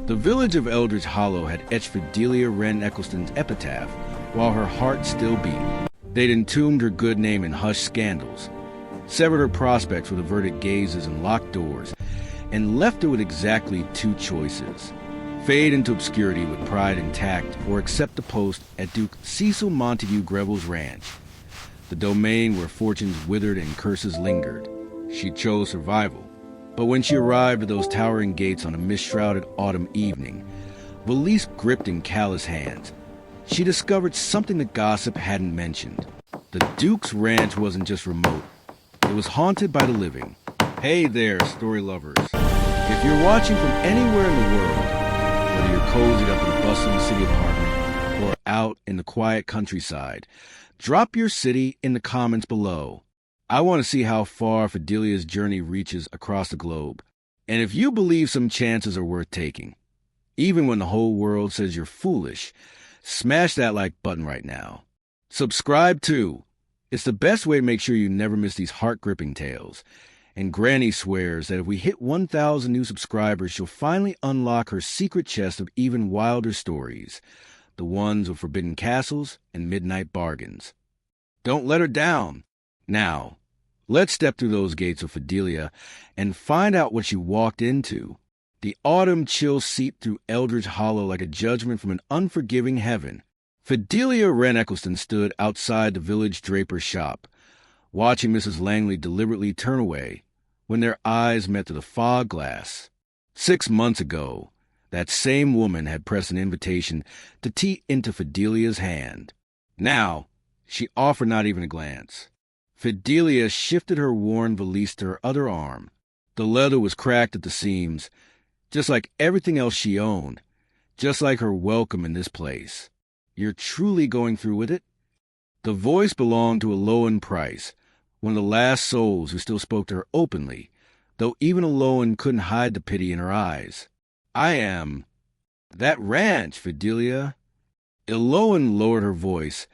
The village of Eldridge Hollow had etched Fidelia Wren Eccleston's epitaph while her heart still beat. They'd entombed her good name in hushed scandals, severed her prospects with averted gazes and locked doors, and left her with exactly two choices: fade into obscurity with pride intact, or accept a post at Duke Cecil Montague Greville's ranch, the domain where fortunes withered and curses lingered. She chose survival. But when she arrived at those towering gates on a mist-shrouded autumn evening, valise gripped in callous hands, she discovered something the gossip hadn't mentioned. The Duke's ranch wasn't just remote. It was haunted by the living. Hey there, story lovers. If you're watching from anywhere in the world, whether you're cozied up in a bustling city apartment or out in the quiet countryside, drop your city in the comments below. I want to see how far Fidelia's journey reaches across the globe. And if you believe some chances are worth taking, even when the whole world says you're foolish, smash that like button right now. Subscribe too. It's the best way to make sure you never miss these heart-gripping tales. And Granny swears that if we hit 1,000 new subscribers, she'll finally unlock her secret chest of even wilder stories, the ones with forbidden castles and midnight bargains. Don't let her down. Now, let's step through those gates of Fidelia and find out what she walked into. The autumn chill seeped through Eldridge Hollow like a judgment from an unforgiving heaven. Fidelia Wren Eccleston stood outside the village draper's shop, watching Mrs. Langley deliberately turn away when their eyes met through the fog glass. 6 months ago, that same woman had pressed an invitation to tea into Fidelia's hand. Now, she offered not even a glance. Fidelia shifted her worn valise to her other arm. The leather was cracked at the seams, just like everything else she owned, just like her welcome in this place. You're truly going through with it? The voice belonged to Eloan Price, one of the last souls who still spoke to her openly, though even Eloan couldn't hide the pity in her eyes. I am... That ranch, Fidelia. Eloan lowered her voice,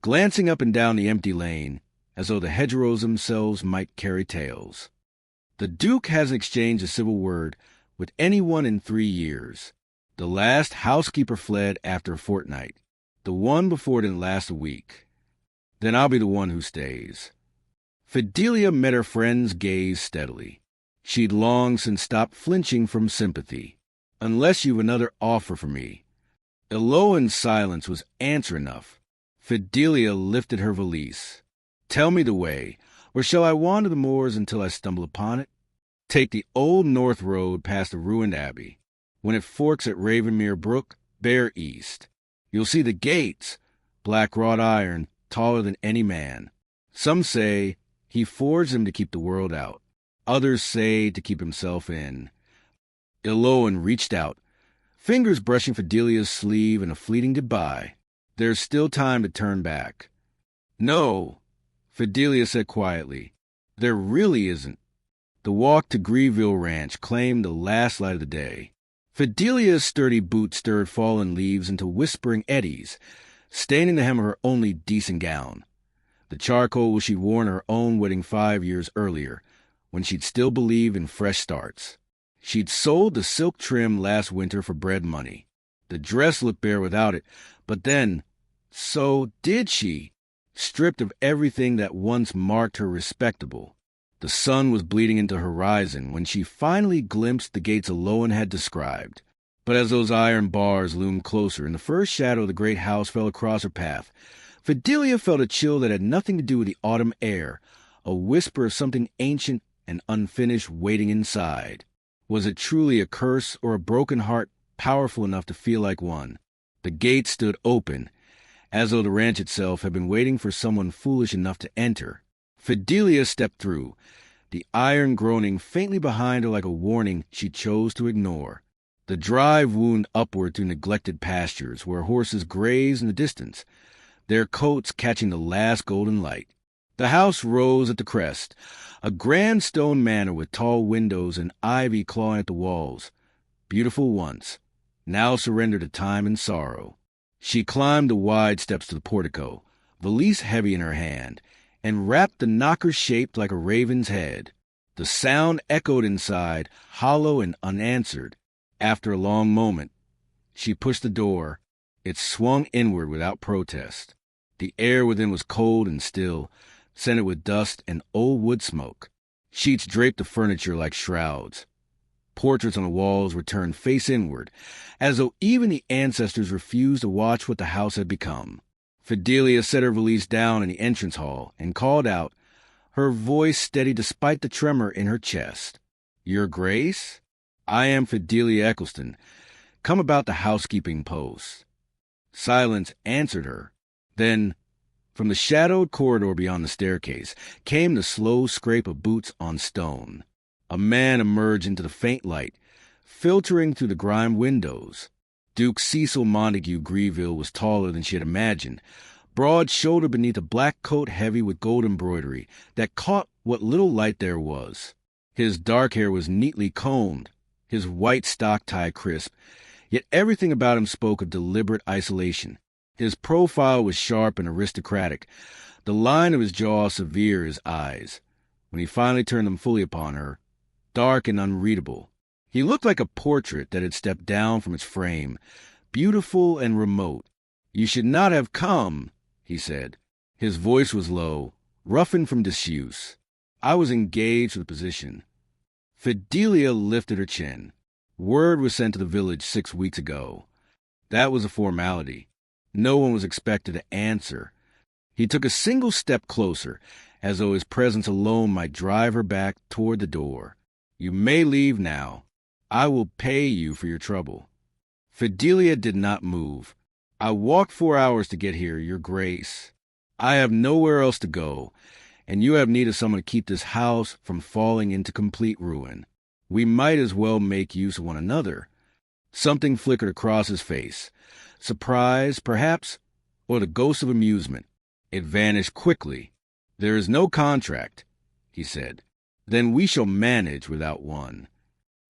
glancing up and down the empty lane, as though the hedgerows themselves might carry tales. The Duke hasn't exchanged a civil word with anyone in 3 years. The last housekeeper fled after a fortnight. The one before didn't last a week. Then I'll be the one who stays. Fidelia met her friend's gaze steadily. She'd long since stopped flinching from sympathy. Unless you've another offer for me. Eloan's silence was answer enough. Fidelia lifted her valise. Tell me the way, or shall I wander the moors until I stumble upon it? Take the old north road past the ruined abbey. When it forks at Ravenmere Brook, bear east. You'll see the gates, black wrought iron, taller than any man. Some say he forged them to keep the world out. Others say to keep himself in. Eloan reached out, fingers brushing Fidelia's sleeve in a fleeting goodbye. There's still time to turn back. No, Fidelia said quietly. There really isn't. The walk to Grieville Ranch claimed the last light of the day. Fidelia's sturdy boot stirred fallen leaves into whispering eddies, staining the hem of her only decent gown. The charcoal she'd worn her own wedding 5 years earlier, when she'd still believed in fresh starts. She'd sold the silk trim last winter for bread money. The dress looked bare without it, but then, so did she, stripped of everything that once marked her respectable. The sun was bleeding into the horizon when she finally glimpsed the gates Eloan had described. But as those iron bars loomed closer and the first shadow of the great house fell across her path, Fidelia felt a chill that had nothing to do with the autumn air, a whisper of something ancient and unfinished waiting inside. Was it truly a curse or a broken heart powerful enough to feel like one? The gate stood open, as though the ranch itself had been waiting for someone foolish enough to enter. Fidelia stepped through, the iron groaning faintly behind her like a warning she chose to ignore. The drive wound upward through neglected pastures where horses grazed in the distance, their coats catching the last golden light. The house rose at the crest, a grand stone manor with tall windows and ivy clawing at the walls. Beautiful once, now surrendered to time and sorrow. She climbed the wide steps to the portico, valise heavy in her hand, and rapped the knocker shaped like a raven's head. The sound echoed inside, hollow and unanswered. After a long moment, she pushed the door. It swung inward without protest. The air within was cold and still, scented with dust and old wood smoke. Sheets draped the furniture like shrouds. Portraits on the walls were turned face inward, as though even the ancestors refused to watch what the house had become. Fidelia set her valise down in the entrance hall and called out, her voice steady despite the tremor in her chest. "Your Grace? I am Fidelia Eccleston, come about the housekeeping post." Silence answered her. Then, from the shadowed corridor beyond the staircase, came the slow scrape of boots on stone. A man emerged into the faint light, filtering through the grimed windows. Duke Cecil Montague Grieville was taller than she had imagined, broad-shouldered beneath a black coat heavy with gold embroidery that caught what little light there was. His dark hair was neatly combed, his white stock tie crisp, yet everything about him spoke of deliberate isolation. His profile was sharp and aristocratic, the line of his jaw severe as eyes. When he finally turned them fully upon her, dark and unreadable. He looked like a portrait that had stepped down from its frame, beautiful and remote. "You should not have come," he said. His voice was low, roughened from disuse. "I was engaged for the position." Fidelia lifted her chin. Word was sent to the village 6 weeks ago. That was a formality. No one was expected to answer. He took a single step closer, as though his presence alone might drive her back toward the door. "You may leave now. I will pay you for your trouble." Fidelia did not move. "I walked 4 hours to get here, Your Grace. I have nowhere else to go, and you have need of someone to keep this house from falling into complete ruin. We might as well make use of one another." Something flickered across his face. Surprise, perhaps, or the ghost of amusement. It vanished quickly. "There is no contract," he said. "Then we shall manage without one."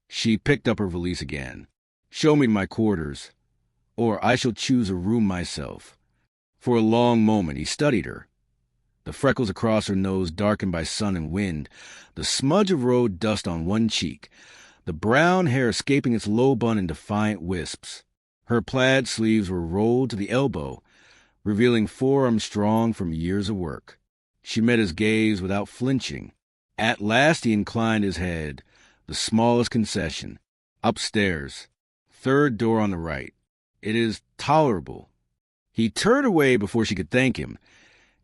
She picked up her valise again. "Show me my quarters, or I shall choose a room myself." For a long moment he studied her. The freckles across her nose darkened by sun and wind, the smudge of road dust on one cheek, the brown hair escaping its low bun in defiant wisps. Her plaid sleeves were rolled to the elbow, revealing forearms strong from years of work. She met his gaze without flinching. At last he inclined his head, the smallest concession. "Upstairs. 3rd door on the right. It is tolerable." He turned away before she could thank him,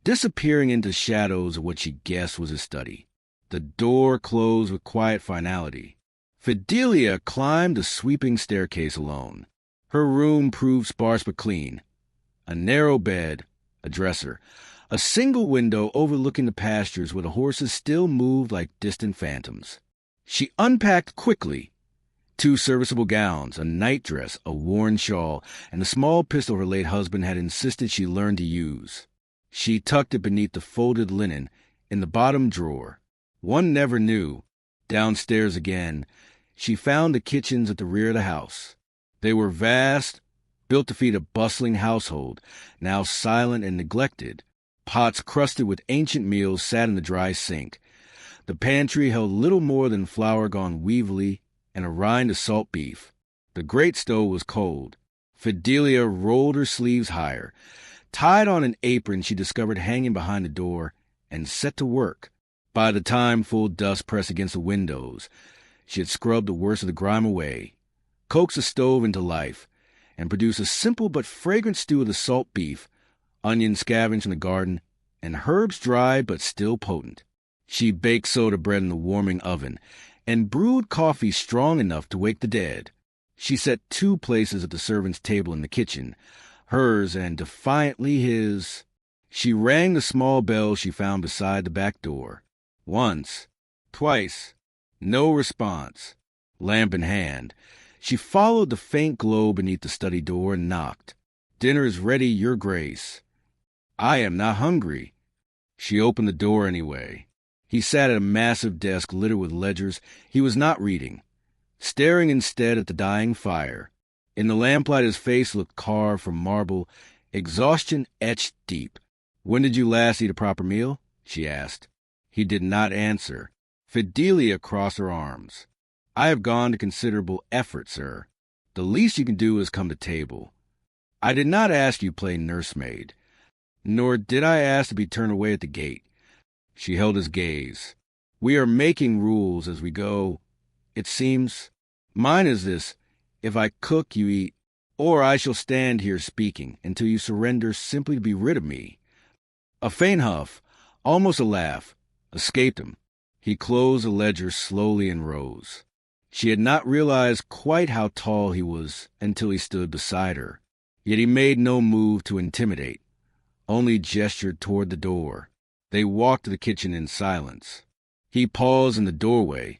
disappearing into shadows of what she guessed was his study. The door closed with quiet finality. Fidelia climbed the sweeping staircase alone. Her room proved sparse but clean. A narrow bed, a dresser, a single window overlooking the pastures where the horses still moved like distant phantoms. She unpacked quickly. 2 serviceable gowns, a nightdress, a worn shawl, and the small pistol her late husband had insisted she learn to use. She tucked it beneath the folded linen in the bottom drawer. One never knew. Downstairs again, she found the kitchens at the rear of the house. They were vast, built to feed a bustling household, now silent and neglected. Pots crusted with ancient meals sat in the dry sink. The pantry held little more than flour gone weevily and a rind of salt beef. The grate stove was cold. Fidelia rolled her sleeves higher, tied on an apron she discovered hanging behind the door, and set to work. By the time full dust pressed against the windows, she had scrubbed the worst of the grime away, coaxed the stove into life, and produced a simple but fragrant stew of the salt beef, onions scavenged from the garden, and herbs dried but still potent. She baked soda bread in the warming oven, and brewed coffee strong enough to wake the dead. She set 2 places at the servants' table in the kitchen, hers and defiantly his. She rang the small bell she found beside the back door. Once, twice, no response. Lamp in hand, she followed the faint glow beneath the study door and knocked. "Dinner is ready, Your Grace." "I am not hungry." She opened the door anyway. He sat at a massive desk littered with ledgers. He was not reading, staring instead at the dying fire. In the lamplight his face looked carved from marble, exhaustion etched deep. "When did you last eat a proper meal?" she asked. He did not answer. Fidelia crossed her arms. "I have gone to considerable effort, sir." The least you can do is come to table. I did not ask you to play nursemaid, nor did I ask to be turned away at the gate. She held his gaze. We are making rules as we go. It seems. Mine is this: if I cook, you eat, or I shall stand here speaking until you surrender simply to be rid of me. A faint huff, almost a laugh, escaped him. He closed the ledger slowly and rose. She had not realized quite how tall he was until he stood beside her. Yet he made no move to intimidate, only gestured toward the door. They walked to the kitchen in silence. He paused in the doorway,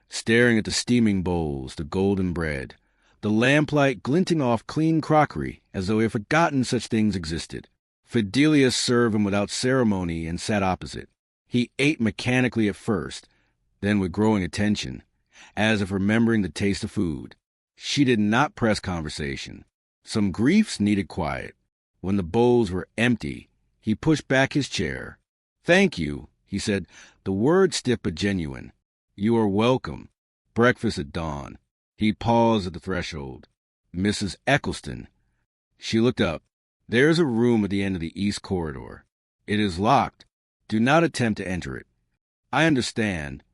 staring at the steaming bowls, the golden bread, the lamplight glinting off clean crockery as though he had forgotten such things existed. Fidelia served him without ceremony and sat opposite. He ate mechanically at first, then with growing attention, as if remembering the taste of food. She did not press conversation. Some griefs needed quiet. When the bowls were empty, he pushed back his chair. "Thank you," he said, the word stiff but genuine. "You are welcome. Breakfast at dawn." He paused at the threshold. "Mrs. Eccleston." She looked up. "There is a room at the end of the east corridor. It is locked. Do not attempt to enter it." "I understand."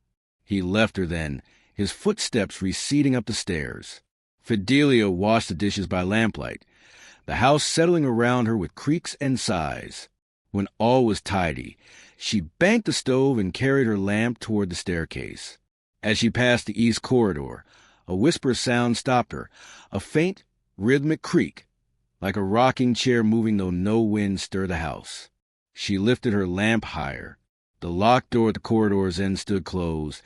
He left her then, his footsteps receding up the stairs. Fidelia washed the dishes by lamplight, the house settling around her with creaks and sighs. When all was tidy, she banked the stove and carried her lamp toward the staircase. As she passed the east corridor, a whisper sound stopped her, a faint, rhythmic creak, like a rocking chair moving though no wind stirred the house. She lifted her lamp higher. The locked door at the corridor's end stood closed,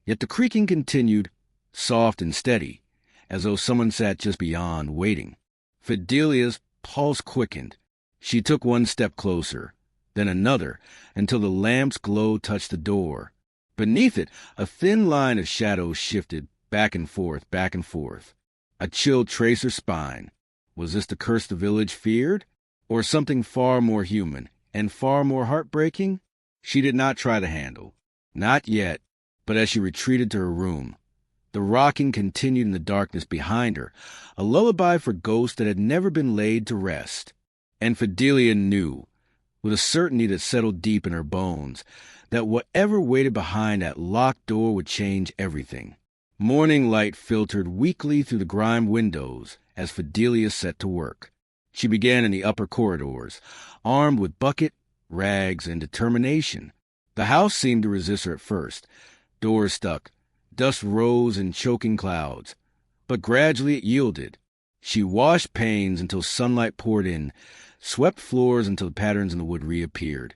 yet the creaking continued, soft and steady, as though someone sat just beyond, waiting. Fidelia's pulse quickened. She took one step closer, then another, until the lamp's glow touched the door. Beneath it, a thin line of shadows shifted back and forth, back and forth. A chill traced her spine. Was this the curse the village feared? Or something far more human and far more heartbreaking? She did not try the handle. Not yet, but as she retreated to her room, the rocking continued in the darkness behind her, a lullaby for ghosts that had never been laid to rest. And Fidelia knew, with a certainty that settled deep in her bones, that whatever waited behind that locked door would change everything. Morning light filtered weakly through the grimed windows as Fidelia set to work. She began in the upper corridors, armed with bucket, rags, and determination. The house seemed to resist her at first. Doors stuck. Dust rose in choking clouds. But gradually it yielded. She washed panes until sunlight poured in, swept floors until the patterns in the wood reappeared,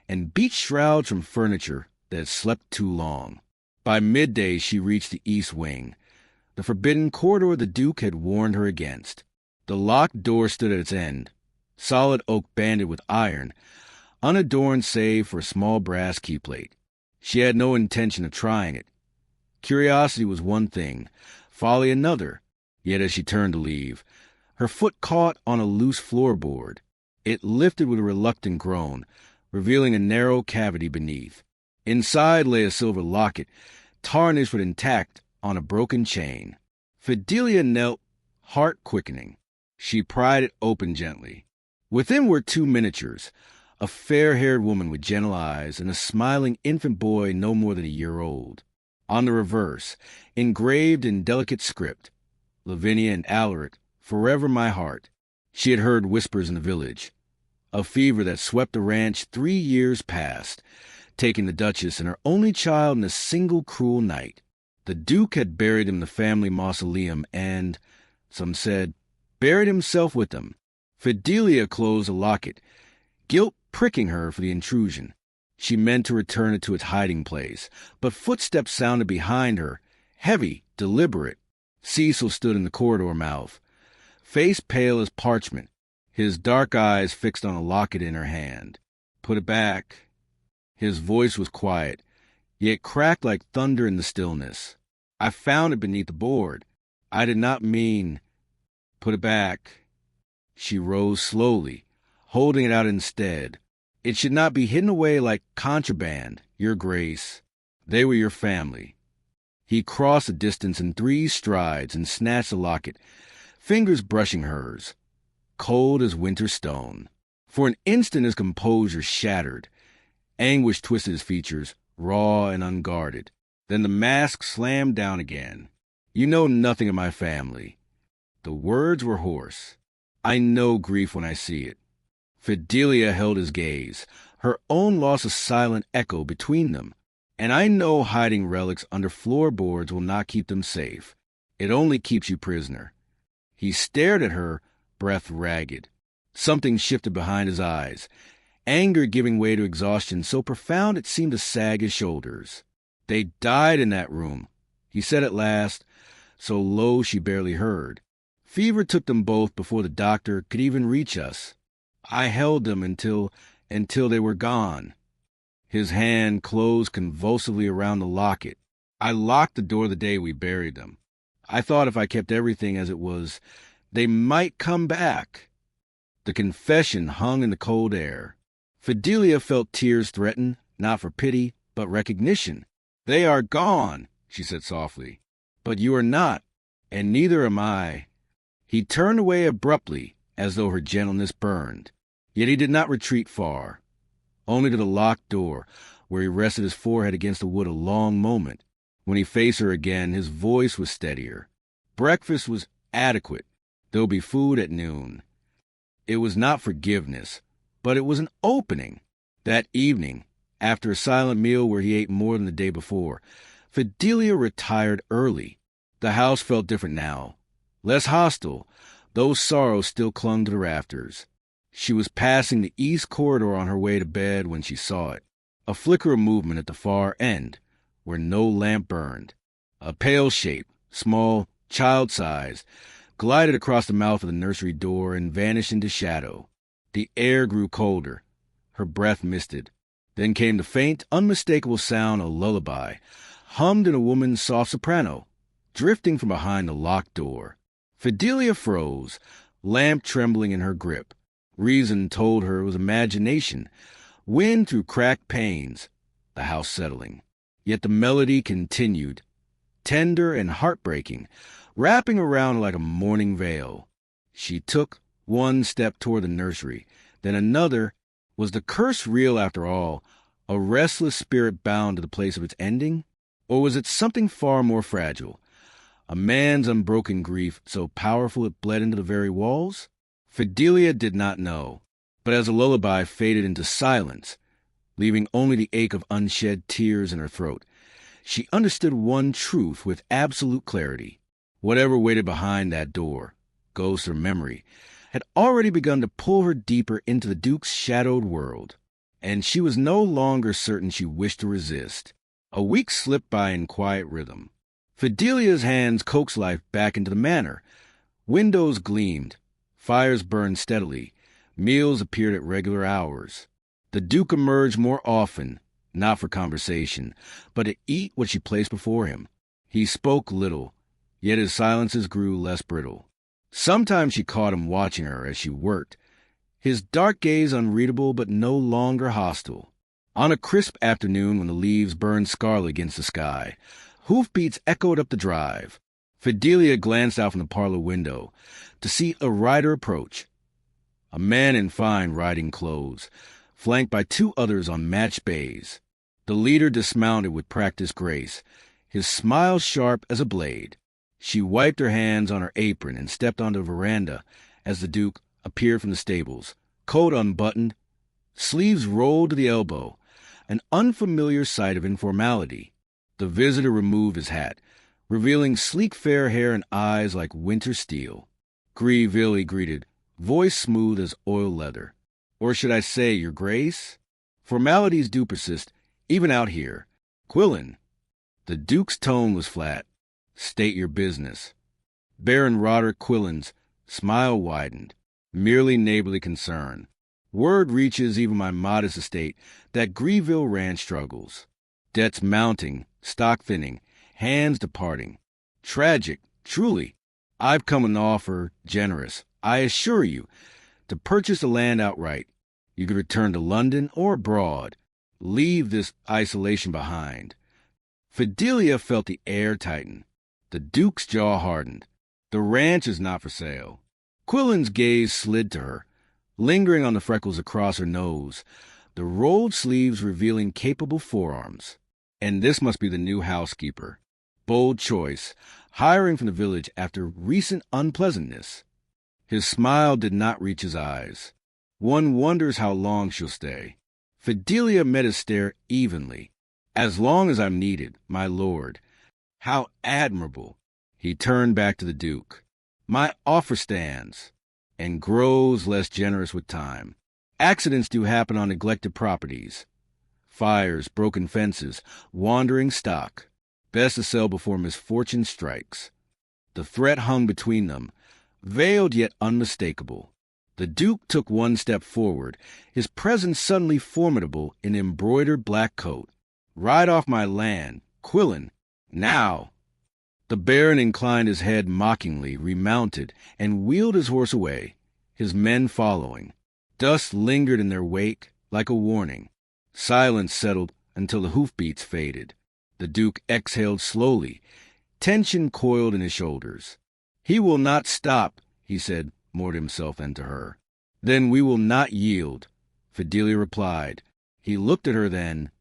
and beat shrouds from furniture that had slept too long. By midday she reached the east wing, the forbidden corridor the Duke had warned her against. The locked door stood at its end, solid oak banded with iron, unadorned save for a small brass keyplate. She had no intention of trying it. Curiosity was one thing, folly another, yet as she turned to leave, her foot caught on a loose floorboard. It lifted with a reluctant groan, revealing a narrow cavity beneath. Inside lay a silver locket, tarnished but intact on a broken chain. Fidelia knelt, heart quickening. She pried it open gently. Within were two miniatures, a fair-haired woman with gentle eyes and a smiling infant boy no more than a year old. On the reverse, engraved in delicate script, Lavinia and Alaric, forever my heart. She had heard whispers in the village. A fever that swept the ranch 3 years past, taking the Duchess and her only child in a single cruel night. The Duke had buried him in the family mausoleum and, some said, buried himself with them. Fidelia closed the locket, guilt pricking her for the intrusion. She meant to return it to its hiding place, but footsteps sounded behind her, heavy, deliberate. Cecil stood in the corridor mouth, face pale as parchment, his dark eyes fixed on a locket in her hand. "Put it back." His voice was quiet, yet cracked like thunder in the stillness. "I found it beneath the board. I did not mean—" "Put it back." She rose slowly, holding it out instead. "It should not be hidden away like contraband, Your Grace. They were your family." He crossed the distance in 3 strides and snatched the locket, fingers brushing hers, cold as winter stone. For an instant his composure shattered. Anguish twisted his features, raw and unguarded. Then the mask slammed down again. "You know nothing of my family." The words were hoarse. "I know grief when I see it." Fidelia held his gaze. Her own lost a silent echo between them. "And I know hiding relics under floorboards will not keep them safe. It only keeps you prisoner." He stared at her, breath ragged. Something shifted behind his eyes, anger giving way to exhaustion so profound it seemed to sag his shoulders. "They died in that room," he said at last, so low she barely heard. "Fever took them both before the doctor could even reach us. I held them until they were gone." His hand closed convulsively around the locket. "I locked the door the day we buried them. I thought if I kept everything as it was, they might come back." The confession hung in the cold air. Fidelia felt tears threaten, not for pity, but recognition. "They are gone," she said softly. "But you are not, and neither am I." He turned away abruptly, as though her gentleness burned. Yet he did not retreat far, only to the locked door, where he rested his forehead against the wood a long moment. When he faced her again, his voice was steadier. Breakfast was adequate. There would be food at noon. It was not forgiveness, but it was an opening. That evening, after a silent meal where he ate more than the day before, Fidelia retired early. The house felt different now, less hostile, though sorrow still clung to the rafters. She was passing the east corridor on her way to bed when she saw it, a flicker of movement at the far end, where no lamp burned. A pale shape, small, child-sized, glided across the mouth of the nursery door and vanished into shadow. The air grew colder. Her breath misted. Then came the faint, unmistakable sound of a lullaby, hummed in a woman's soft soprano, drifting from behind the locked door. Fidelia froze, lamp trembling in her grip. Reason told her it was imagination. Wind through cracked panes, the house settling. Yet the melody continued, tender and heartbreaking, wrapping around like a morning veil. She took one step toward the nursery, then another. Was the curse real after all, a restless spirit bound to the place of its ending? Or was it something far more fragile, a man's unbroken grief so powerful it bled into the very walls? Fidelia did not know, but as the lullaby faded into silence, leaving only the ache of unshed tears in her throat, she understood one truth with absolute clarity. Whatever waited behind that door, ghost or memory, had already begun to pull her deeper into the Duke's shadowed world, and she was no longer certain she wished to resist. A week slipped by in quiet rhythm. Fidelia's hands coaxed life back into the manor. Windows gleamed, fires burned steadily, meals appeared at regular hours. The Duke emerged more often, not for conversation, but to eat what she placed before him. He spoke little, yet his silences grew less brittle. Sometimes she caught him watching her as she worked, his dark gaze unreadable but no longer hostile. On a crisp afternoon when the leaves burned scarlet against the sky, hoofbeats echoed up the drive. Fidelia glanced out from the parlor window to see a rider approach, a man in fine riding clothes, flanked by two others on matched bays. The leader dismounted with practiced grace, his smile sharp as a blade. She wiped her hands on her apron and stepped onto the veranda as the Duke appeared from the stables, coat unbuttoned, sleeves rolled to the elbow, an unfamiliar sight of informality. The visitor removed his hat, revealing sleek fair hair and eyes like winter steel. "Grieville," he greeted, voice smooth as oil leather. "Or should I say, Your Grace? Formalities do persist, even out here. Quillen." The Duke's tone was flat. "State your business." Baron Roderick Quillen's smile widened, merely neighborly concern. "Word reaches even my modest estate that Grieville Ranch struggles. Debts mounting, stock thinning, hands departing. Tragic, truly. I've come an offer generous, I assure you, to purchase the land outright. You could return to London or abroad. Leave this isolation behind." Fidelia felt the air tighten. The Duke's jaw hardened. The ranch is not for sale. Quillen's gaze slid to her, lingering on the freckles across her nose, the rolled sleeves revealing capable forearms. And this must be the new housekeeper. Bold choice, hiring from the village after recent unpleasantness. His smile did not reach his eyes. One wonders how long she'll stay. Fidelia met his stare evenly. As long as I'm needed, my lord. How admirable. He turned back to the Duke. My offer stands, and grows less generous with time. Accidents do happen on neglected properties. Fires, broken fences, wandering stock. Best to sell before misfortune strikes. The threat hung between them, veiled yet unmistakable. The Duke took one step forward, his presence suddenly formidable in embroidered black coat. Ride off my land, Quillen, now! The Baron inclined his head mockingly, remounted, and wheeled his horse away, his men following. Dust lingered in their wake like a warning. Silence settled until the hoofbeats faded. The Duke exhaled slowly, tension coiled in his shoulders. He will not stop, he said, more to himself than to her. Then we will not yield, Fidelia replied. He looked at her then,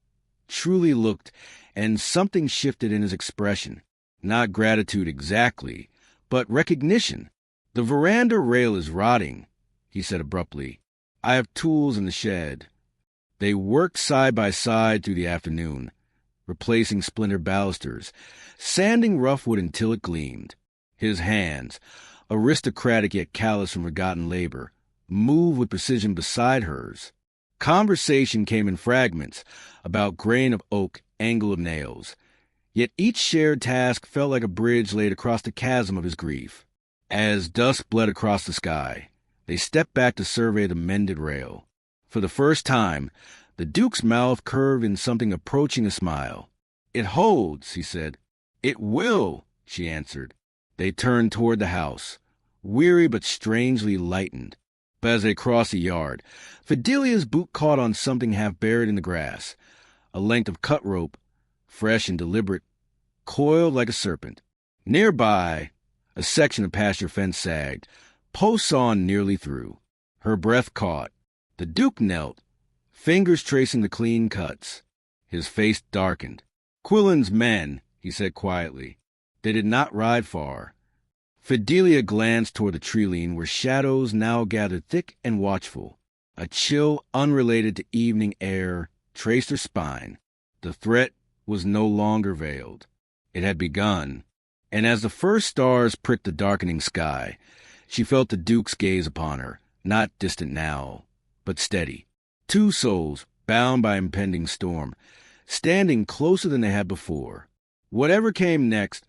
truly looked, and something shifted in his expression. Not gratitude exactly, but recognition. The veranda rail is rotting, he said abruptly. I have tools in the shed. They worked side by side through the afternoon, replacing splintered balusters, sanding rough wood until it gleamed. His hands, aristocratic yet callous from forgotten labor, moved with precision beside hers. Conversation came in fragments about grain of oak, angle of nails. Yet each shared task felt like a bridge laid across the chasm of his grief. As dusk bled across the sky, they stepped back to survey the mended rail. For the first time, the Duke's mouth curved in something approaching a smile. It holds, he said. It will, she answered. They turned toward the house, weary but strangely lightened. But as they crossed the yard, Fidelia's boot caught on something half buried in the grass, a length of cut rope, fresh and deliberate, coiled like a serpent. Nearby, a section of pasture fence sagged, posts sawn nearly through. Her breath caught. The Duke knelt, fingers tracing the clean cuts. His face darkened. Quillen's men, he said quietly. They did not ride far. Fidelia glanced toward the tree-line where shadows now gathered thick and watchful. A chill unrelated to evening air traced her spine. The threat was no longer veiled. It had begun, and as the first stars pricked the darkening sky, she felt the Duke's gaze upon her, not distant now, but steady. Two souls, bound by impending storm, standing closer than they had before. Whatever came next,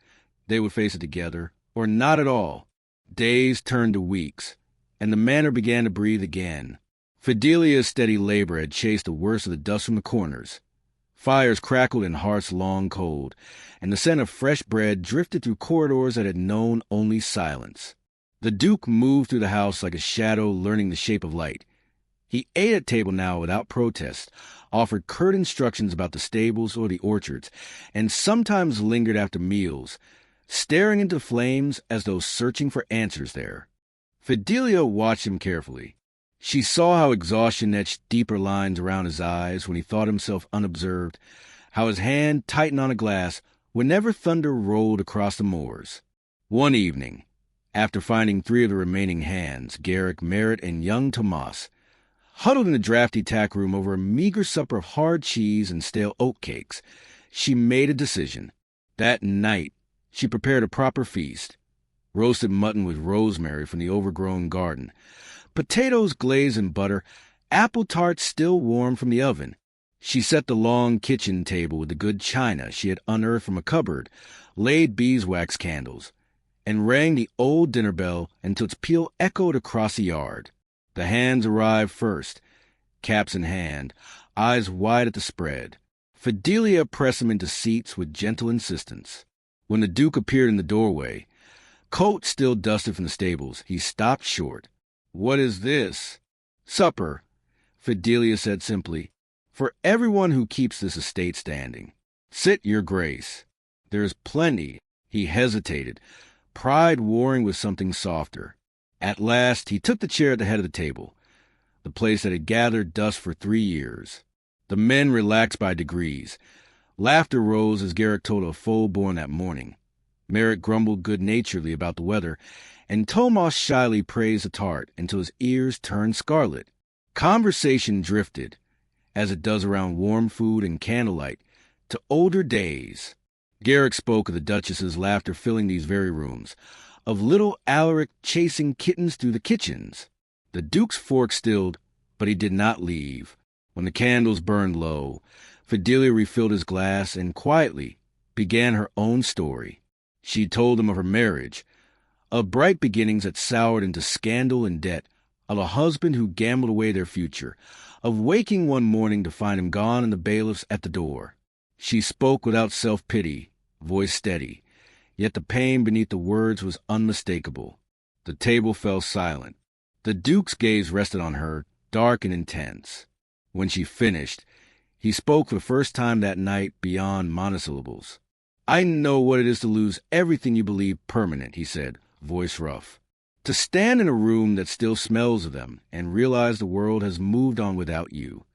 they would face it together, or not at all. Days turned to weeks, and the manor began to breathe again. Fidelia's steady labor had chased the worst of the dust from the corners. Fires crackled in hearths long cold, and the scent of fresh bread drifted through corridors that had known only silence. The Duke moved through the house like a shadow learning the shape of light. He ate at table now without protest, offered curt instructions about the stables or the orchards, and sometimes lingered after meals, staring into flames as though searching for answers there. Fidelia watched him carefully. She saw how exhaustion etched deeper lines around his eyes when he thought himself unobserved, how his hand tightened on a glass whenever thunder rolled across the moors. One evening, after finding 3 of the remaining hands, Garrick, Merritt, and young Tomas, huddled in the drafty tack room over a meager supper of hard cheese and stale oat cakes, she made a decision. That night, she prepared a proper feast. Roasted mutton with rosemary from the overgrown garden, potatoes glazed in butter, apple tarts still warm from the oven. She set the long kitchen table with the good china she had unearthed from a cupboard, laid beeswax candles, and rang the old dinner bell until its peal echoed across the yard. The hands arrived first, caps in hand, eyes wide at the spread. Fidelia pressed them into seats with gentle insistence. When the Duke appeared in the doorway, coat still dusted from the stables, he stopped short. "What is this?" "Supper," Fidelia said simply, "for everyone who keeps this estate standing. Sit, your grace. There is plenty." He hesitated, pride warring with something softer. At last, he took the chair at the head of the table, the place that had gathered dust for 3 years. The men relaxed by degrees. Laughter rose as Garrick told of a foal born that morning. Merritt grumbled good-naturedly about the weather, and Tomas shyly praised the tart until his ears turned scarlet. Conversation drifted, as it does around warm food and candlelight, to older days. Garrick spoke of the Duchess's laughter filling these very rooms, of little Alaric chasing kittens through the kitchens. The Duke's fork stilled, but he did not leave. When the candles burned low, Fidelia refilled his glass and quietly began her own story. She told him of her marriage, of bright beginnings that soured into scandal and debt, of a husband who gambled away their future, of waking one morning to find him gone and the bailiffs at the door. She spoke without self-pity, voice steady, yet the pain beneath the words was unmistakable. The table fell silent. The Duke's gaze rested on her, dark and intense. When she finished, he spoke for the first time that night beyond monosyllables. "I know what it is to lose everything you believe permanent," he said, voice rough. "To stand in a room that still smells of them and realize the world has moved on without you."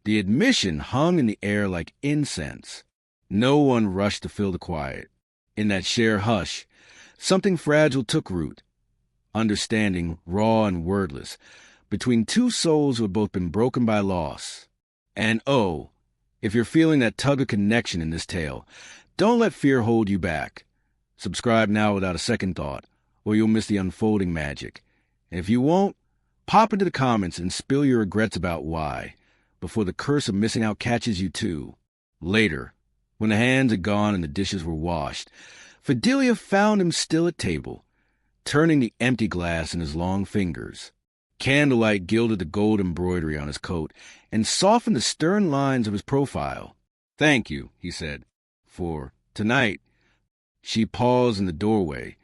The admission hung in the air like incense. No one rushed to fill the quiet. In that shared hush, something fragile took root. Understanding, raw and wordless, between two souls who had both been broken by loss. And oh, if you're feeling that tug of connection in this tale, don't let fear hold you back. Subscribe now without a second thought, or you'll miss the unfolding magic. And if you won't, pop into the comments and spill your regrets about why, before the curse of missing out catches you too. Later, when the hands had gone and the dishes were washed, Fidelia found him still at table, turning the empty glass in his long fingers. Candlelight gilded the gold embroidery on his coat and softened the stern lines of his profile. "Thank you," he said, "for tonight." She paused in the doorway,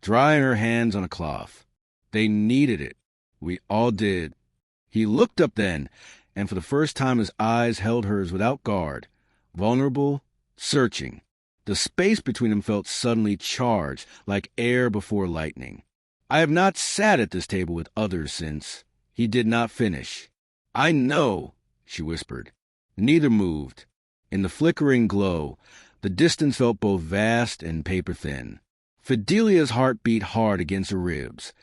drying her hands on a cloth. They needed it. We all did. He looked up then, and for the first time his eyes held hers without guard, vulnerable, searching. The space between them felt suddenly charged, like air before lightning. "I have not sat at this table with others since." He did not finish. "I know," she whispered. Neither moved. In the flickering glow, the distance felt both vast and paper-thin. Fidelia's heart beat hard against her ribs.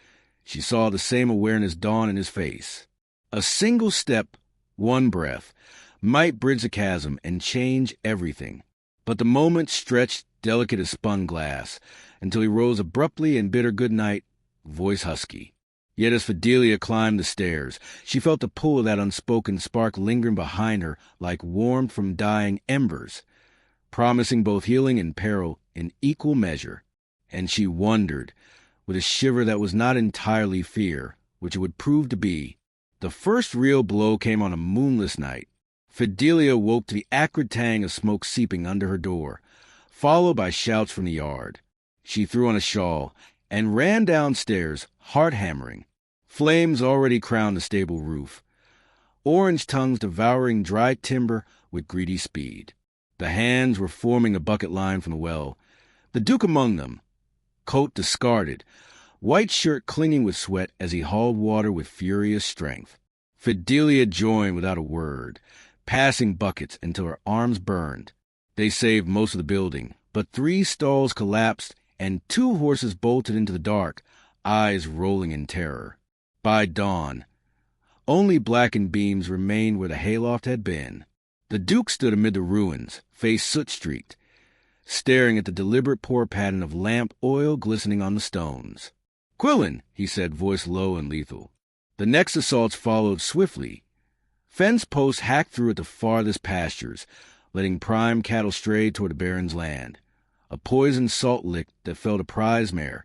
She saw the same awareness dawn in his face. A single step, one breath, might bridge the chasm and change everything. But the moment stretched delicate as spun glass, until he rose abruptly and bid her good night, voice husky. Yet as Fidelia climbed the stairs, she felt the pull of that unspoken spark lingering behind her like warmth from dying embers, promising both healing and peril in equal measure. And she wondered, with a shiver that was not entirely fear, which it would prove to be. The first real blow came on a moonless night. Fidelia woke to the acrid tang of smoke seeping under her door, followed by shouts from the yard. She threw on a shawl and ran downstairs, heart hammering. Flames already crowned the stable roof, orange tongues devouring dry timber with greedy speed. The hands were forming a bucket line from the well, the Duke among them, coat discarded, white shirt clinging with sweat as he hauled water with furious strength. Fidelia joined without a word, passing buckets until her arms burned. They saved most of the building, but 3 stalls collapsed and 2 horses bolted into the dark, eyes rolling in terror. By dawn, only blackened beams remained where the hayloft had been. The Duke stood amid the ruins, face soot-streaked, staring at the deliberate pour pattern of lamp oil glistening on the stones. "Quillen," he said, voice low and lethal. The next assaults followed swiftly. Fence posts hacked through at the farthest pastures, letting prime cattle stray toward the Baron's land. A poisoned salt lick that fell to prize mare,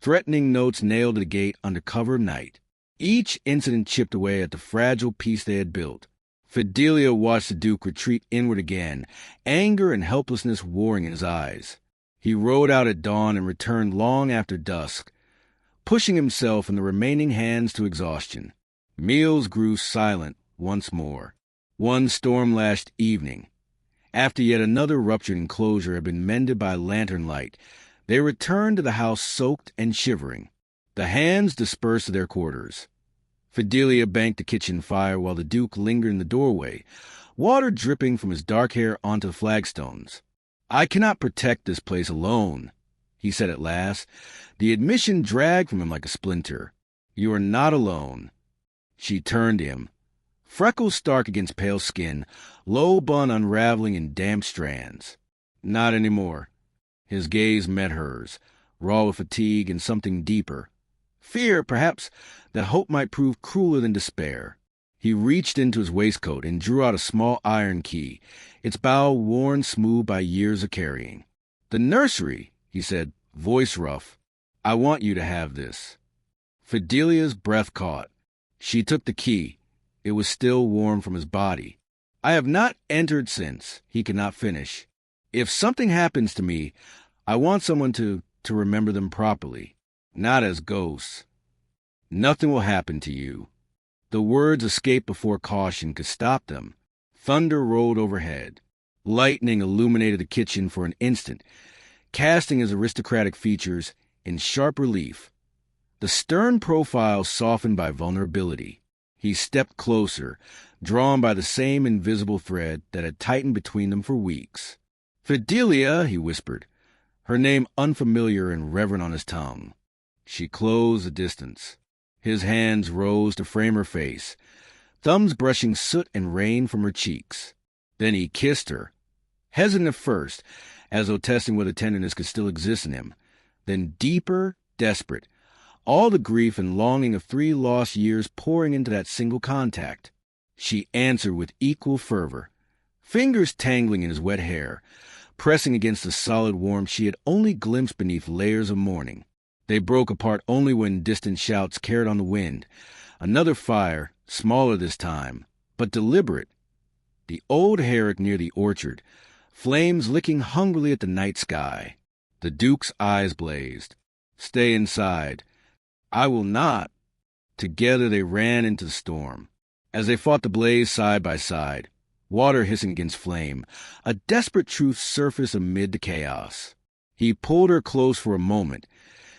threatening notes nailed to the gate under cover of night. Each incident chipped away at the fragile peace they had built. Fidelia watched the Duke retreat inward again, anger and helplessness warring in his eyes. He rode out at dawn and returned long after dusk, pushing himself and the remaining hands to exhaustion. Meals grew silent once more. One storm-lashed evening, after yet another ruptured enclosure had been mended by lantern light, They returned to the house soaked and shivering. The hands dispersed to their quarters. Fidelia banked the kitchen fire while the Duke lingered in the doorway, water dripping from his dark hair onto the flagstones. "I cannot protect this place alone," he said at last. The admission dragged from him like a splinter. "You are not alone." She turned to him. Freckles stark against pale skin, low bun unraveling in damp strands. "Not anymore." His gaze met hers, raw with fatigue and something deeper. Fear, perhaps, that hope might prove crueler than despair. He reached into his waistcoat and drew out a small iron key, its bowl worn smooth by years of carrying. "The nursery," he said, voice rough. "I want you to have this." Fidelia's breath caught. She took the key. It was still warm from his body. "I have not entered since," he could not finish. "If something happens to me, I want someone to remember them properly, not as ghosts." "Nothing will happen to you." The words escaped before caution could stop them. Thunder rolled overhead. Lightning illuminated the kitchen for an instant, casting his aristocratic features in sharp relief. The stern profile softened by vulnerability. He stepped closer, drawn by the same invisible thread that had tightened between them for weeks. "Fidelia," he whispered, her name unfamiliar and reverent on his tongue. She closed the distance. His hands rose to frame her face, thumbs brushing soot and rain from her cheeks. Then he kissed her, hesitant at first, as though testing whether tenderness could still exist in him, then deeper, desperate, all the grief and longing of 3 lost years pouring into that single contact. She answered with equal fervor, fingers tangling in his wet hair, pressing against the solid warmth she had only glimpsed beneath layers of mourning. They broke apart only when distant shouts carried on the wind. Another fire, smaller this time, but deliberate. The old herrick near the orchard, flames licking hungrily at the night sky. The Duke's eyes blazed. "Stay inside." "I will not." Together they ran into the storm. As they fought the blaze side by side, water hissing against flame, a desperate truth surfaced amid the chaos. He pulled her close for a moment,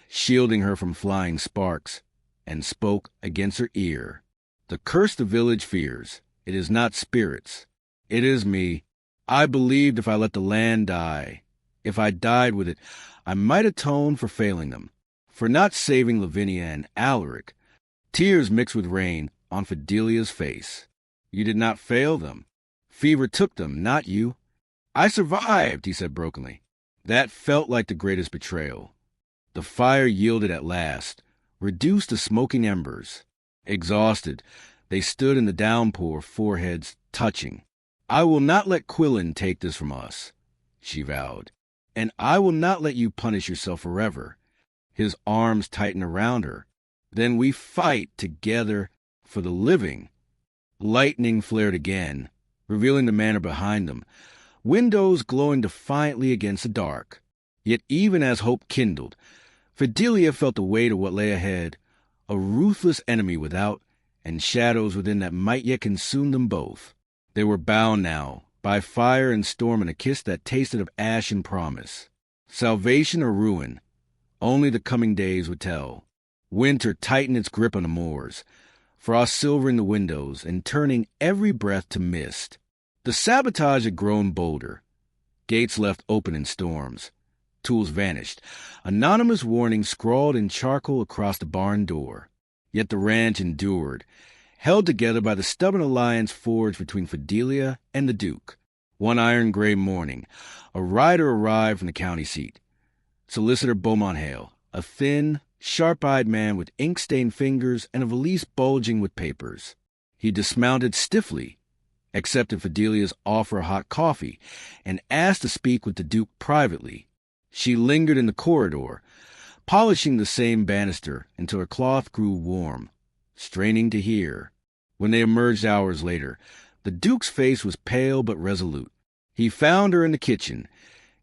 shielding her from flying sparks, and spoke against her ear. "The curse the village fears, it is not spirits. It is me. I believed if I let the land die, if I died with it, I might atone for failing them, for not saving Lavinia and Alaric." Tears mixed with rain on Fidelia's face. "You did not fail them. Fever took them, not you." "I survived," he said brokenly. That felt like the greatest betrayal. The fire yielded at last, reduced to smoking embers. Exhausted, they stood in the downpour, foreheads touching. "I will not let Quillen take this from us," she vowed. "And I will not let you punish yourself forever." His arms tightened around her. "Then we fight together for the living." Lightning flared again, revealing the manor behind them, windows glowing defiantly against the dark. Yet even as hope kindled, Fidelia felt the weight of what lay ahead, a ruthless enemy without, and shadows within that might yet consume them both. They were bound now, by fire and storm and a kiss that tasted of ash and promise. Salvation or ruin, only the coming days would tell. Winter tightened its grip on the moors, frost silvering the windows and turning every breath to mist. The sabotage had grown bolder. Gates left open in storms. Tools vanished. Anonymous warnings scrawled in charcoal across the barn door. Yet the ranch endured, held together by the stubborn alliance forged between Fidelia and the Duke. One iron-gray morning, a rider arrived from the county seat. Solicitor Beaumont Hale, a thin, sharp-eyed man with ink-stained fingers and a valise bulging with papers. He dismounted stiffly, accepted Fidelia's offer of hot coffee, and asked to speak with the Duke privately. She lingered in the corridor, polishing the same banister until her cloth grew warm, straining to hear. When they emerged hours later, the Duke's face was pale but resolute. He found her in the kitchen,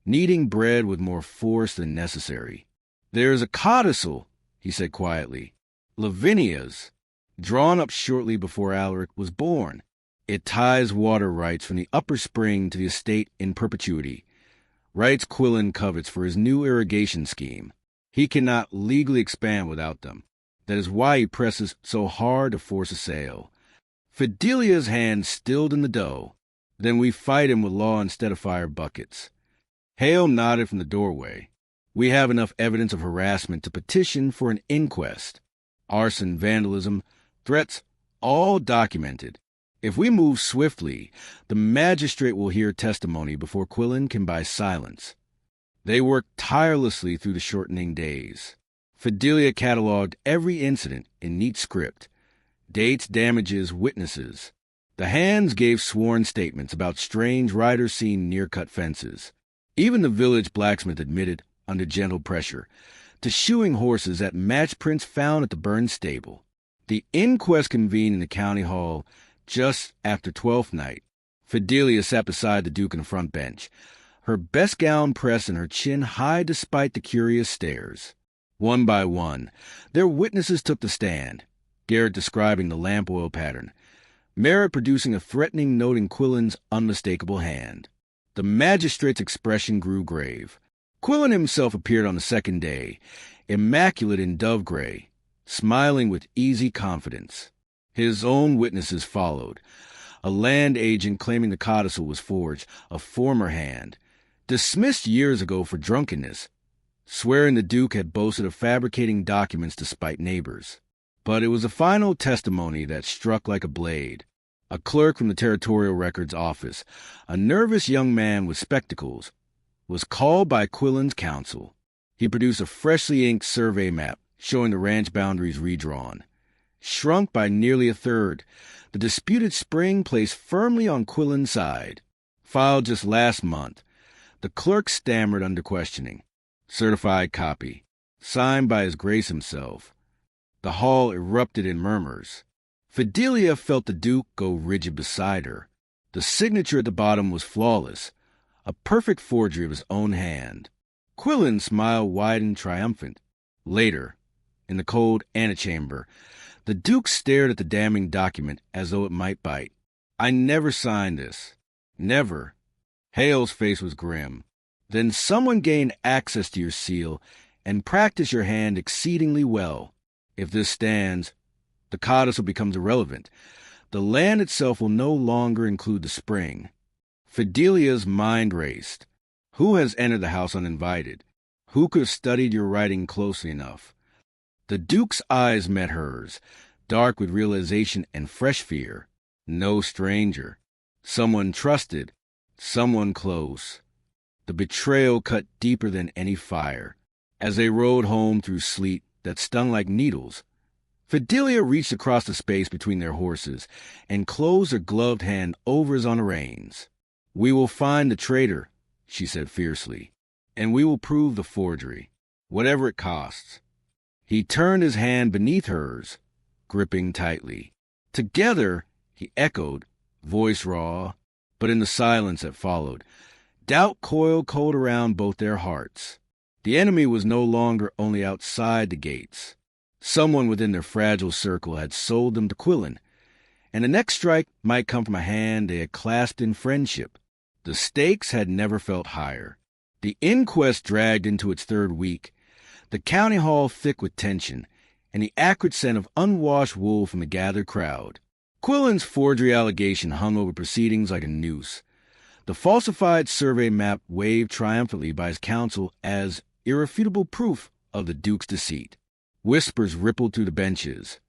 kneading bread with more force than necessary. "There is a codicil," he said quietly. "Lavinia's, drawn up shortly before Alaric was born. It ties water rights from the upper spring to the estate in perpetuity. rights Quillen covets for his new irrigation scheme. He cannot legally expand without them. That is why he presses so hard to force a sale. Fidelia's hand stilled in the dough. Then we fight him with law instead of fire buckets. Hale nodded from the doorway. We have enough evidence of harassment to petition for an inquest. Arson, vandalism, threats, all documented. If we move swiftly, the magistrate will hear testimony before Quillen can buy silence. They worked tirelessly through the shortening days. Fidelia cataloged every incident in neat script. Dates, damages, witnesses. The hands gave sworn statements about strange riders seen near cut fences. Even the village blacksmith admitted, under gentle pressure, to shoeing horses at match prints found at the burned stable. The inquest convened in the county hall just after Twelfth Night. Fidelia sat beside the Duke in the front bench, her best gown pressed and her chin high despite the curious stares. One by one, their witnesses took the stand, Garrett describing the lamp oil pattern, Merritt producing a threatening note in Quillen's unmistakable hand. The magistrate's expression grew grave. Quillen himself appeared on the second day, immaculate in dove gray, smiling with easy confidence. His own witnesses followed. A land agent claiming the codicil was forged, a former hand, dismissed years ago for drunkenness, swearing the Duke had boasted of fabricating documents to spite neighbors. But it was a final testimony that struck like a blade. A clerk from the Territorial Records office, a nervous young man with spectacles, was called by Quillen's counsel. He produced a freshly inked survey map showing the ranch boundaries redrawn. Shrunk by nearly a third, the disputed spring placed firmly on Quillen's side. Filed just last month, the clerk stammered under questioning. Certified copy. Signed by His Grace himself. The hall erupted in murmurs. Fidelia felt the Duke go rigid beside her. The signature at the bottom was flawless, a perfect forgery of his own hand. Quillen's smile widened triumphant. Later, in the cold antechamber, the Duke stared at the damning document as though it might bite. I never signed this. Never. Hale's face was grim. Then someone gained access to your seal and practiced your hand exceedingly well. If this stands, the codicil becomes irrelevant. The land itself will no longer include the spring. Fidelia's mind raced. Who has entered the house uninvited? Who could have studied your writing closely enough? The Duke's eyes met hers, dark with realization and fresh fear. No stranger. Someone trusted. Someone close. The betrayal cut deeper than any fire. As they rode home through sleet that stung like needles, Fidelia reached across the space between their horses and closed her gloved hand over his on the reins. We will find the traitor, she said fiercely, and we will prove the forgery, whatever it costs. He turned his hand beneath hers, gripping tightly. Together, he echoed, voice raw, but in the silence that followed, doubt coiled cold around both their hearts. The enemy was no longer only outside the gates. Someone within their fragile circle had sold them to Quillen, and the next strike might come from a hand they had clasped in friendship. The stakes had never felt higher. The inquest dragged into its third week, the county hall thick with tension, and the acrid scent of unwashed wool from the gathered crowd. Quillen's forgery allegation hung over proceedings like a noose. The falsified survey map waved triumphantly by his counsel as irrefutable proof of the Duke's deceit. Whispers rippled through the benches.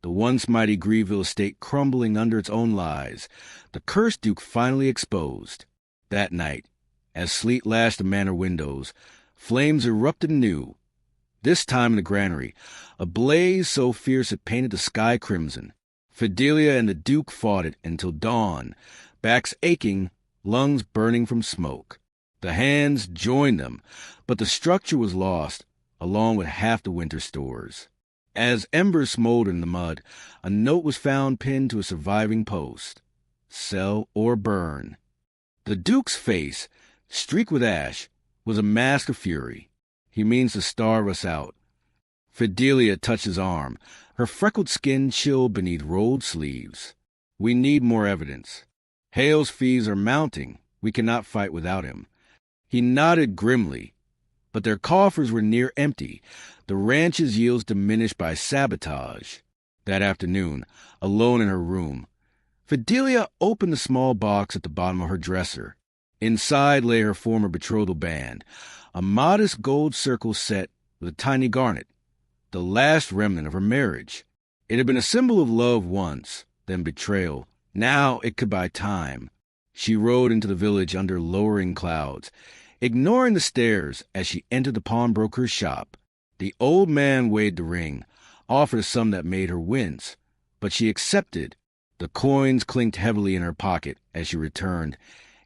The once mighty Grieville estate crumbling under its own lies, the cursed Duke finally exposed. That night, as sleet lashed the manor windows, flames erupted anew. This time in the granary, a blaze so fierce it painted the sky crimson. Fidelia and the Duke fought it until dawn, backs aching, lungs burning from smoke. The hands joined them, but the structure was lost, along with half the winter stores. As embers smoldered in the mud, a note was found pinned to a surviving post. Sell or burn. The Duke's face, streaked with ash, was a mask of fury. He means to starve us out. Fidelia touched his arm, her freckled skin chilled beneath rolled sleeves. We need more evidence. Hale's fees are mounting. We cannot fight without him. He nodded grimly, but their coffers were near empty, the ranch's yields diminished by sabotage. That afternoon, alone in her room, Fidelia opened the small box at the bottom of her dresser. Inside lay her former betrothal band, a modest gold circle set with a tiny garnet, the last remnant of her marriage. It had been a symbol of love once, then betrayal. Now it could buy time. She rode into the village under lowering clouds, ignoring the stares as she entered the pawnbroker's shop. The old man weighed the ring, offered a sum that made her wince, but she accepted. The coins clinked heavily in her pocket as she returned,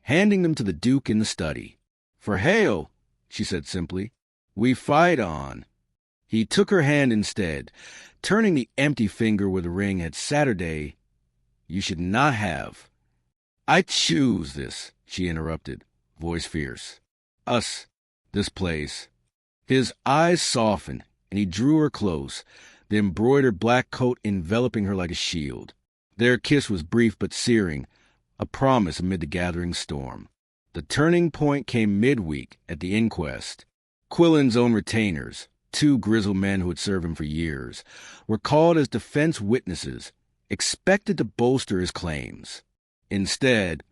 handing them to the Duke in the study. "For Hale," she said simply. "We fight on." He took her hand instead, turning the empty finger where the ring had Saturday. "You should not have." "I choose this," she interrupted, voice fierce. "Us, this place." His eyes softened, and he drew her close, the embroidered black coat enveloping her like a shield. Their kiss was brief but searing, a promise amid the gathering storm. The turning point came midweek at the inquest. Quillen's own retainers, 2 grizzled men who had served him for years, were called as defense witnesses, expected to bolster his claims. Instead,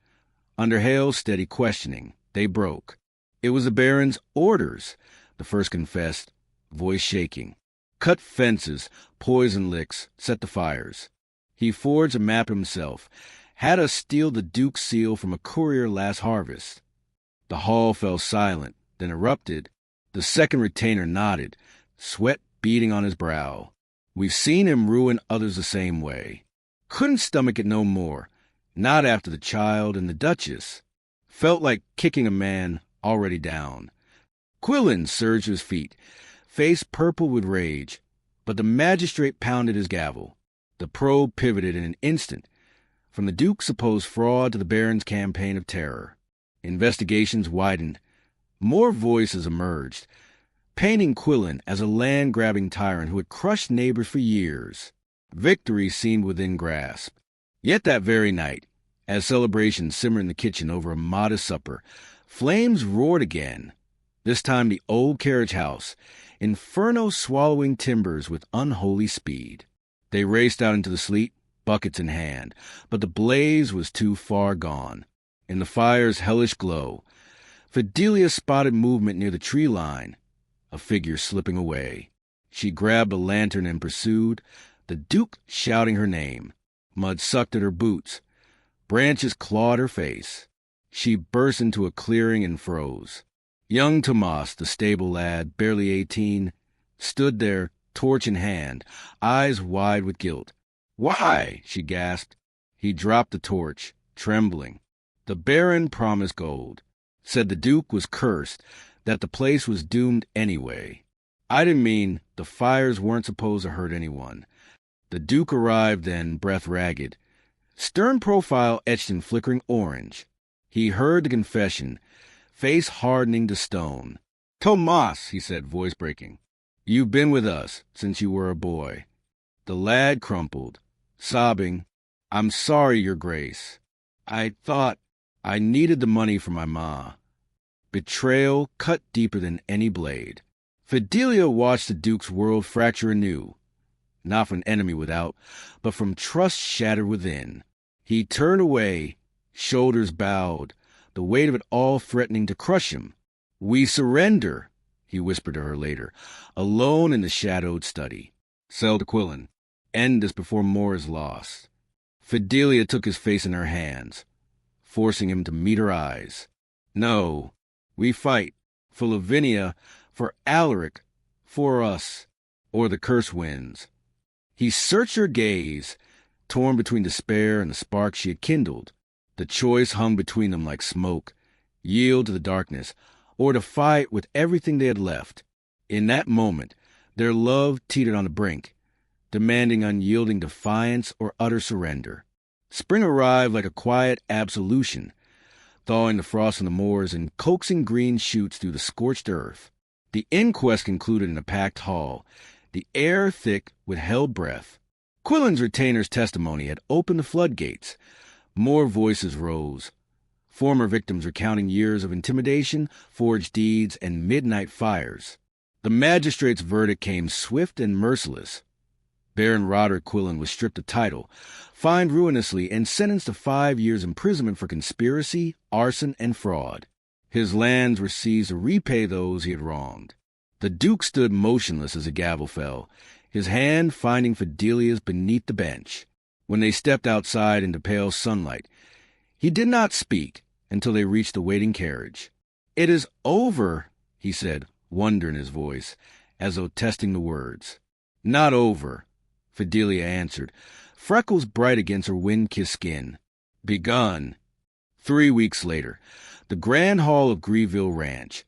under Hale's steady questioning, they broke. It was the Baron's orders, the first confessed, voice shaking. Cut fences, poison licks, set the fires. He forged a map himself, had us steal the Duke's seal from a courier last harvest. The hall fell silent, then erupted. The second retainer nodded, sweat beading on his brow. "We've seen him ruin others the same way. Couldn't stomach it no more, not after the child and the Duchess. Felt like kicking a man already down." Quillen surged to his feet, face purple with rage, but the magistrate pounded his gavel. The probe pivoted in an instant, from the Duke's supposed fraud to the Baron's campaign of terror. Investigations widened. More voices emerged, painting Quillen as a land-grabbing tyrant who had crushed neighbors for years. Victory seemed within grasp. Yet that very night, as celebrations simmered in the kitchen over a modest supper, flames roared again. This time the old carriage house, inferno swallowing timbers with unholy speed. They raced out into the sleet, buckets in hand, but the blaze was too far gone. In the fire's hellish glow, Fidelia spotted movement near the tree line, a figure slipping away. She grabbed a lantern and pursued, the Duke shouting her name. Mud sucked at her boots. Branches clawed her face. She burst into a clearing and froze. Young Tomas, the stable lad, barely 18, stood there, torch in hand, eyes wide with guilt. "Why?" she gasped. He dropped the torch, trembling. "The Baron promised gold. Said the Duke was cursed, that the place was doomed anyway. I didn't mean the fires weren't supposed to hurt anyone." The Duke arrived then, breath ragged, stern profile etched in flickering orange. He heard the confession, face hardening to stone. "Tomas," he said, voice breaking, "you've been with us since you were a boy." The lad crumpled, sobbing, "I'm sorry, Your Grace. I thought I needed the money for my ma." Betrayal cut deeper than any blade. Fidelia watched the Duke's world fracture anew, not from enemy without, but from trust shattered within. He turned away, shoulders bowed, the weight of it all threatening to crush him. "We surrender," he whispered to her later, alone in the shadowed study. "Sell to Quillen. End this before more is lost." Fidelia took his face in her hands, forcing him to meet her eyes. "No, we fight, for Lavinia, for Alaric, for us, or the curse wins." He searched her gaze, torn between despair and the spark she had kindled. The choice hung between them like smoke, yield to the darkness, or to fight with everything they had left. In that moment, their love teetered on the brink, demanding unyielding defiance or utter surrender. Spring arrived like a quiet absolution, thawing the frost on the moors and coaxing green shoots through the scorched earth. The inquest concluded in a packed hall, the air thick with held breath. Quillen's retainer's testimony had opened the floodgates. More voices rose, former victims recounting years of intimidation, forged deeds, and midnight fires. The magistrate's verdict came swift and merciless. Baron Roderick Quillen was stripped of title, fined ruinously, and sentenced to 5 years imprisonment for conspiracy, arson, and fraud. His lands were seized to repay those he had wronged. The Duke stood motionless as the gavel fell, his hand finding Fidelia's beneath the bench. When they stepped outside into pale sunlight, he did not speak until they reached the waiting carriage. "It is over," he said, wonder in his voice, as though testing the words. "Not over," Fidelia answered, freckles bright against her wind-kissed skin. "Begun." 3 weeks later, the grand hall of Grieville Ranch,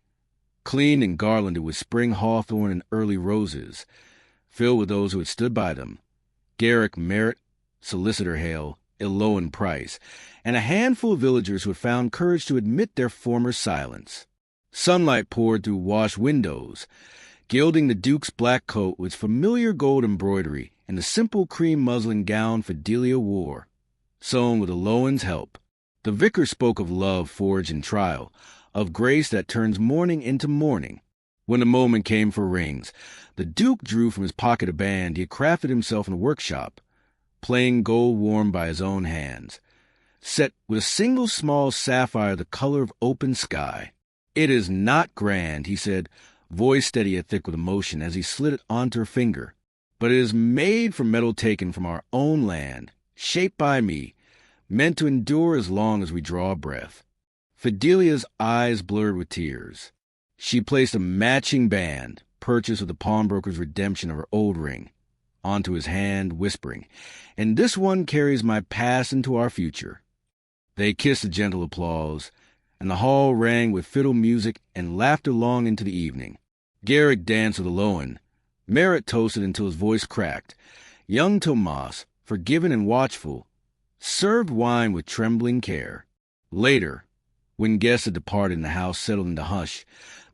cleaned and garlanded with spring hawthorn and early roses, filled with those who had stood by them. Garrick Merritt, Solicitor Hale, Eloan Price, and a handful of villagers who had found courage to admit their former silence. Sunlight poured through washed windows, gilding the Duke's black coat with familiar gold embroidery and the simple cream muslin gown Fidelia wore, sewn with Eloan's help. The vicar spoke of love forged in trial, of grace that turns mourning into morning. When the moment came for rings, the Duke drew from his pocket a band he had crafted himself in the workshop, plain gold warmed by his own hands, set with a single small sapphire the color of open sky. "It is not grand," he said, voice steady yet thick with emotion as he slid it onto her finger, "but it is made from metal taken from our own land, shaped by me, meant to endure as long as we draw a breath." Fidelia's eyes blurred with tears. She placed a matching band, purchased with the pawnbroker's redemption of her old ring, onto his hand, whispering, "And this one carries my past into our future." They kissed a gentle applause, and the hall rang with fiddle music and laughter long into the evening. Garrick danced with Eloan. Merritt toasted until his voice cracked. Young Tomas, forgiving and watchful, served wine with trembling care. Later, when guests had departed and the house settled into hush,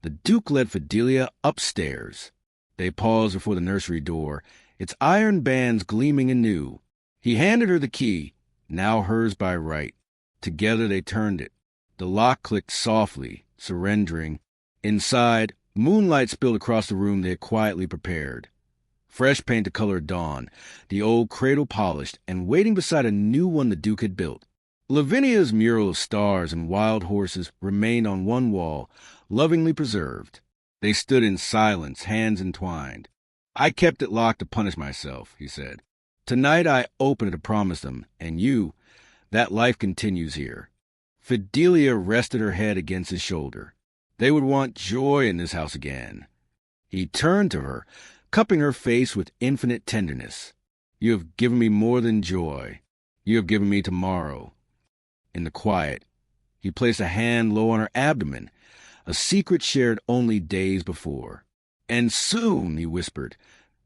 the Duke led Fidelia upstairs. They paused before the nursery door, its iron bands gleaming anew. He handed her the key, now hers by right. Together they turned it. The lock clicked softly, surrendering. Inside, moonlight spilled across the room they had quietly prepared. Fresh paint to color dawn, the old cradle polished, and waiting beside a new one the Duke had built. Lavinia's mural of stars and wild horses remained on one wall, lovingly preserved. They stood in silence, hands entwined. "I kept it locked to punish myself," he said. "Tonight I open it to promise them, and you, that life continues here." Fidelia rested her head against his shoulder. They would want joy in this house again. He turned to her, cupping her face with infinite tenderness. "You have given me more than joy. You have given me tomorrow." In the quiet, he placed a hand low on her abdomen, a secret shared only days before. "And soon," he whispered,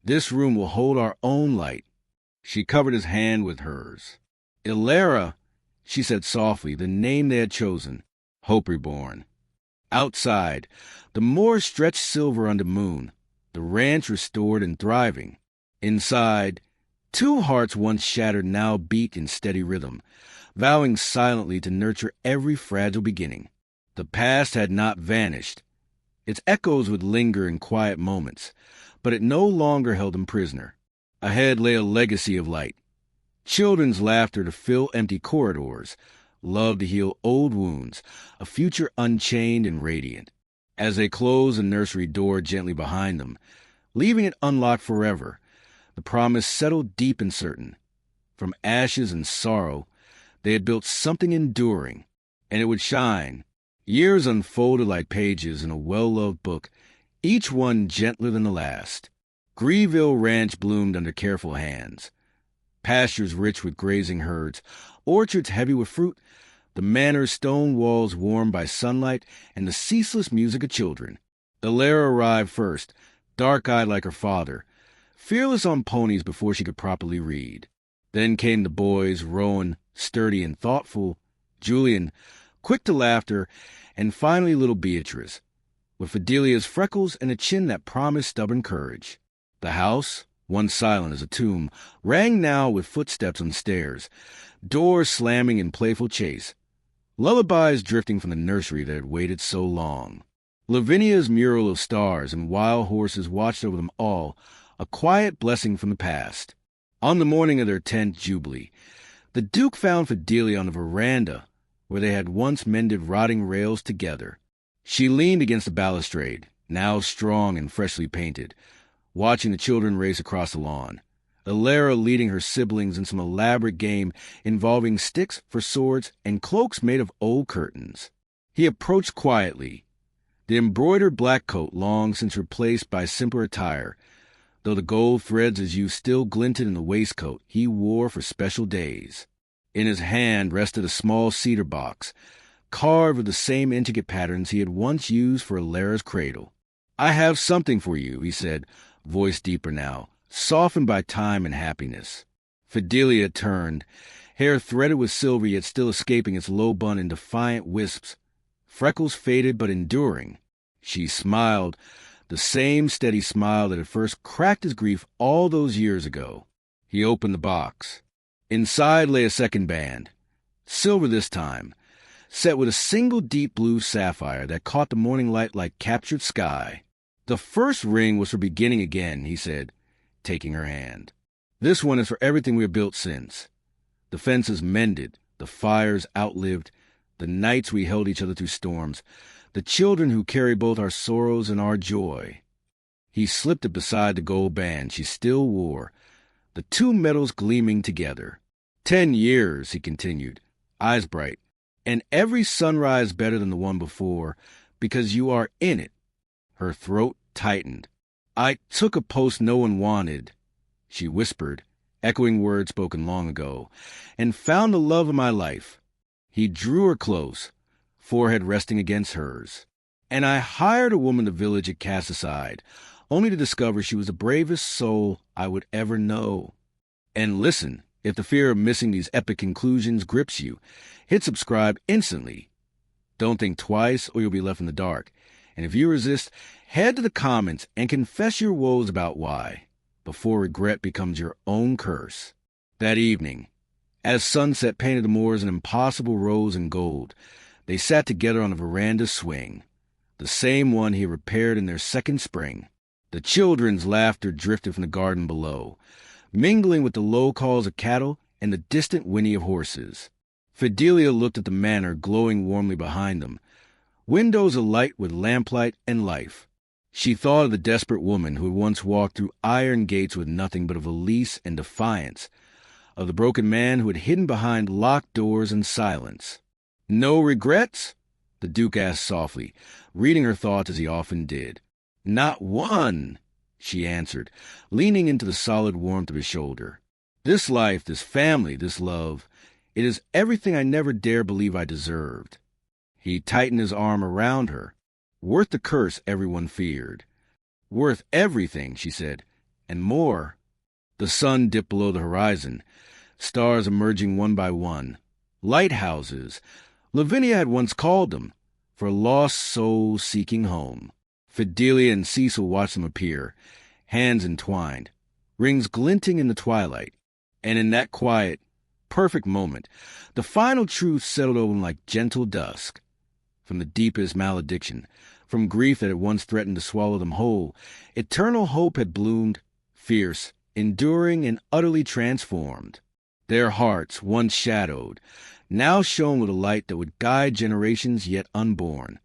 "this room will hold our own light." She covered his hand with hers. "Ilara," she said softly, the name they had chosen, hope reborn. Outside, the moor stretched silver under moon, the ranch restored and thriving. Inside, two hearts once shattered now beat in steady rhythm, vowing silently to nurture every fragile beginning. The past had not vanished. Its echoes would linger in quiet moments, but it no longer held them prisoner. Ahead lay a legacy of light. Children's laughter to fill empty corridors, love to heal old wounds, a future unchained and radiant. As they closed the nursery door gently behind them, leaving it unlocked forever, the promise settled deep and certain. From ashes and sorrow, they had built something enduring, and it would shine. Years unfolded like pages in a well-loved book, each one gentler than the last. Grieville Ranch bloomed under careful hands. Pastures rich with grazing herds, orchards heavy with fruit, the manor's stone walls warmed by sunlight and the ceaseless music of children. Ilara arrived first, dark-eyed like her father, fearless on ponies before she could properly read. Then came the boys, Rowan, sturdy and thoughtful, Julian, quick to laughter, and finally little Beatrice, with Fidelia's freckles and a chin that promised stubborn courage. The house, once silent as a tomb, rang now with footsteps on the stairs, doors slamming in playful chase. lullabies drifting from the nursery that had waited so long. Lavinia's mural of stars and wild horses watched over them all, a quiet blessing from the past. On the morning of their 10th Jubilee, the Duke found Fidelia on the veranda where they had once mended rotting rails together. She leaned against the balustrade, now strong and freshly painted, watching the children race across the lawn. Alara leading her siblings in some elaborate game involving sticks for swords and cloaks made of old curtains. He approached quietly, the embroidered black coat long since replaced by simpler attire, though the gold threads as used still glinted in the waistcoat he wore for special days. In his hand rested a small cedar box, carved with the same intricate patterns he had once used for Alara's cradle. "I have something for you," he said, voice deeper now, softened by time and happiness. Fidelia turned, hair threaded with silver yet still escaping its low bun in defiant wisps, freckles faded but enduring. She smiled, the same steady smile that had first cracked his grief all those years ago. He opened the box. Inside lay a second band, silver this time, set with a single deep blue sapphire that caught the morning light like captured sky. "The first ring was for beginning again," he said, taking her hand. "This one is for everything we have built since. The fences mended, the fires outlived, the nights we held each other through storms, the children who carry both our sorrows and our joy." He slipped it beside the gold band she still wore, the two metals gleaming together. 10 years, he continued, eyes bright, and every sunrise better than the one before, because you are in it. Her throat tightened. "I took a post no one wanted," she whispered, echoing words spoken long ago, "and found the love of my life." He drew her close, forehead resting against hers. "And I hired a woman the village had cast aside, only to discover she was the bravest soul I would ever know." And listen, if the fear of missing these epic conclusions grips you, hit subscribe instantly. Don't think twice or you'll be left in the dark. And if you resist, head to the comments and confess your woes about why, before regret becomes your own curse. That evening, as sunset painted the moors an impossible rose and gold, they sat together on the veranda swing, the same one he had repaired in their second spring. The children's laughter drifted from the garden below, mingling with the low calls of cattle and the distant whinny of horses. Fidelia looked at the manor glowing warmly behind them, windows alight with lamplight and life. She thought of the desperate woman who had once walked through iron gates with nothing but a valise and defiance, of the broken man who had hidden behind locked doors and silence. "No regrets?" the Duke asked softly, reading her thoughts as he often did. "Not one," she answered, leaning into the solid warmth of his shoulder. "This life, this family, this love, it is everything I never dare believe I deserved." He tightened his arm around her. "Worth the curse everyone feared." "Worth everything," she said, "and more." The sun dipped below the horizon, stars emerging one by one. Lighthouses, Lavinia had once called them, for lost souls seeking home. Fidelia and Cecil watched them appear, hands entwined, rings glinting in the twilight. And in that quiet, perfect moment, the final truth settled over them like gentle dusk. From the deepest malediction, from grief that had once threatened to swallow them whole, eternal hope had bloomed, fierce, enduring, and utterly transformed. Their hearts, once shadowed, now shone with a light that would guide generations yet unborn.